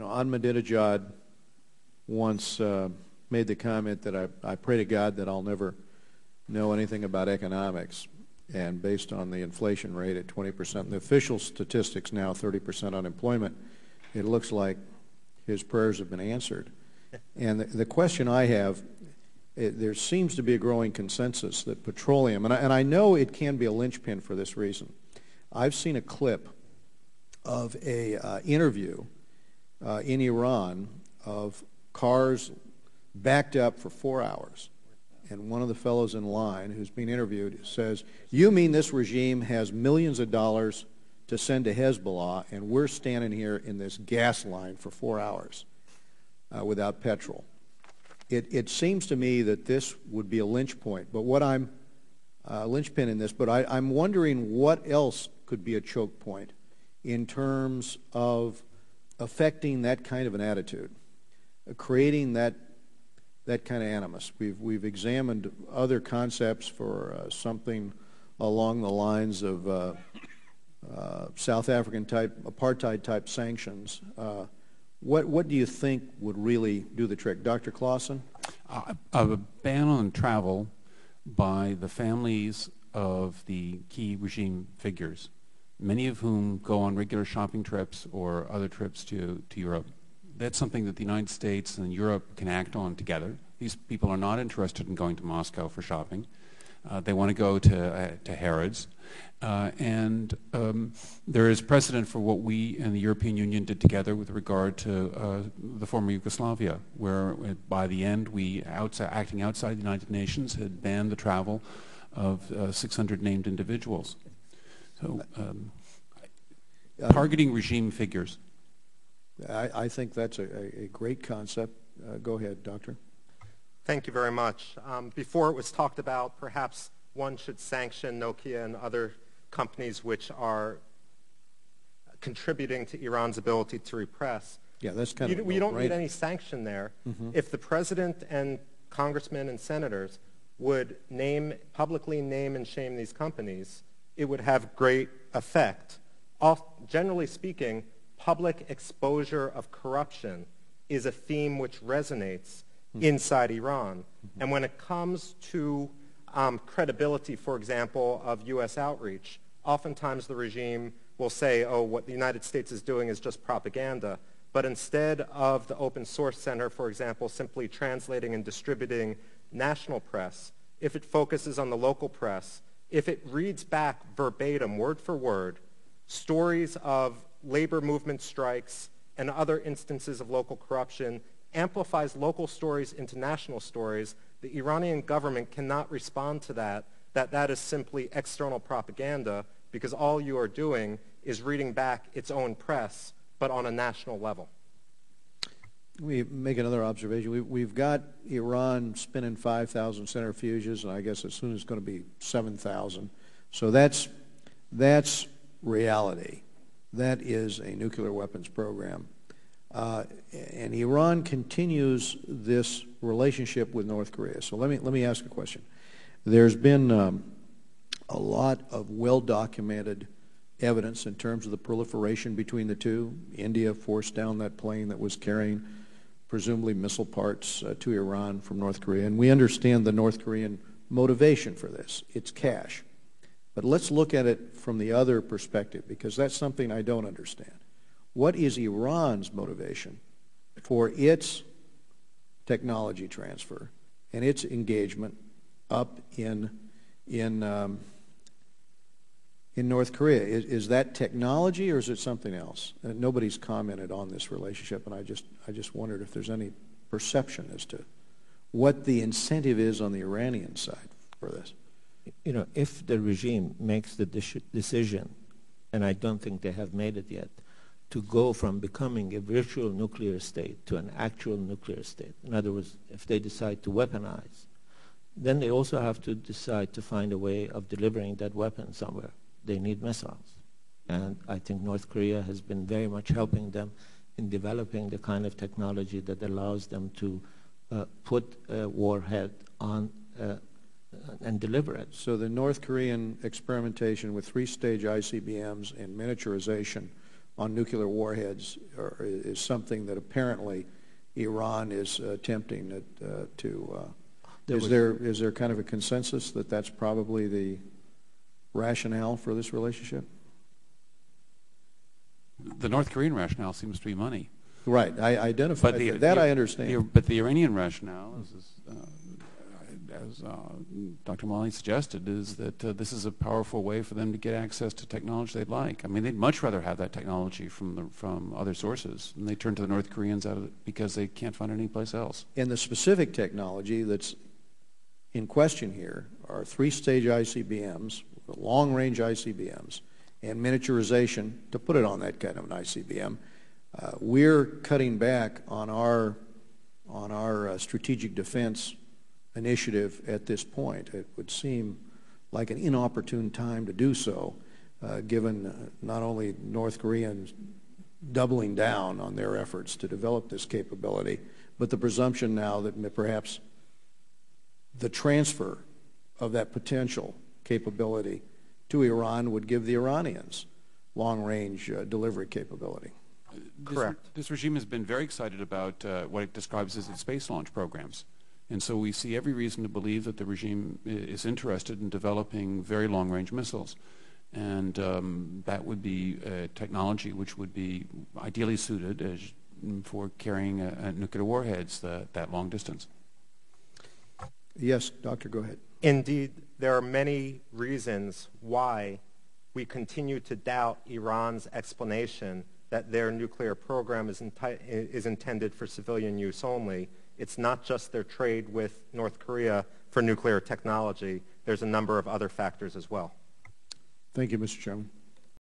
Ahmadinejad once made the comment that I pray to God that I'll never know anything about economics. And based on the inflation rate at 20%, and the official statistics now 30% unemployment, it looks like his prayers have been answered. And the question I have, there seems to be a growing consensus that petroleum, and I know it can be a linchpin for this reason. I've seen a clip of a interview in Iran of cars backed up for 4 hours. And one of the fellows in line who's being interviewed says, "You mean this regime has millions of dollars to send to Hezbollah, and we're standing here in this gas line for 4 hours without petrol?" It seems to me that this would be a lynch point, but what I'm linchpin in this, but I'm wondering what else could be a choke point in terms of affecting that kind of an attitude, creating that kind of animus. We've examined other concepts for something along the lines of South African type apartheid type sanctions. What do you think would really do the trick, Dr. Clausen? A ban on travel by the families of the key regime figures, many of whom go on regular shopping trips or other trips to Europe. That's something that the United States and Europe can act on together. These people are not interested in going to Moscow for shopping. They want to go to Harrods. And there is precedent for what we and the European Union did together with regard to the former Yugoslavia, where by the end we, acting outside the United Nations, had banned the travel of 600 named individuals. So targeting regime figures. I think that's a great concept. Go ahead, Doctor. Thank you very much. Before it was talked about, perhaps one should sanction Nokia and other companies which are contributing to Iran's ability to repress. Yeah, that's kind of we don't need any sanction there. Mm-hmm. If the president and congressmen and senators would publicly name and shame these companies, it would have great effect. Generally speaking, public exposure of corruption is a theme which resonates inside Iran. Mm-hmm. And when it comes to credibility, for example, of U.S. outreach, oftentimes the regime will say, oh, what the United States is doing is just propaganda. But instead of the Open Source Center, for example, simply translating and distributing national press, if it focuses on the local press, if it reads back verbatim, word for word, stories of labor movement strikes and other instances of local corruption, amplifies local stories into national stories, the Iranian government cannot respond to that is simply external propaganda, because all you are doing is reading back its own press, but on a national level. We make another observation. We've got Iran spinning 5,000 centrifuges, and I guess as soon as it's going to be 7,000. So that's reality. That is a nuclear weapons program. And Iran continues this relationship with North Korea. So let me ask a question. There's been a lot of well-documented evidence in terms of the proliferation between the two. India forced down that plane that was carrying presumably missile parts to Iran from North Korea. And we understand the North Korean motivation for this. It's cash. But let's look at it from the other perspective, because that's something I don't understand. What is Iran's motivation for its technology transfer and its engagement up in North Korea? Is that technology, or is it something else? Nobody's commented on this relationship, and I just wondered if there's any perception as to what the incentive is on the Iranian side for this. You know, if the regime makes the decision, and I don't think they have made it yet, to go from becoming a virtual nuclear state to an actual nuclear state. In other words, if they decide to weaponize, then they also have to decide to find a way of delivering that weapon somewhere. They need missiles. And I think North Korea has been very much helping them in developing the kind of technology that allows them to put a warhead on and deliver it. So the North Korean experimentation with three-stage ICBMs and miniaturization on nuclear warheads is something that apparently Iran is attempting to. Is there kind of a consensus that that's probably the rationale for this relationship? The North Korean rationale seems to be money. Right, I identify that. I understand. But the Iranian rationale, as Dr. Mali suggested, is that this is a powerful way for them to get access to technology they'd like. I mean, they'd much rather have that technology from other sources, and they turn to the North Koreans because they can't find it anyplace else. And the specific technology that's in question here are three-stage ICBMs, long-range ICBMs, and miniaturization to put it on that kind of an ICBM. We're cutting back on our strategic defense initiative at this point. It would seem like an inopportune time to do so, given not only North Koreans doubling down on their efforts to develop this capability, but the presumption now that perhaps the transfer of that potential capability to Iran would give the Iranians long-range delivery capability. Correct. This regime has been very excited about what it describes as its space launch programs. And so we see every reason to believe that the regime is interested in developing very long-range missiles. And that would be technology which would be ideally suited for carrying nuclear warheads that long distance. Yes, Doctor, go ahead. Indeed, there are many reasons why we continue to doubt Iran's explanation that their nuclear program is intended for civilian use only. It's not just their trade with North Korea for nuclear technology. There's a number of other factors as well. Thank you, Mr. Chairman.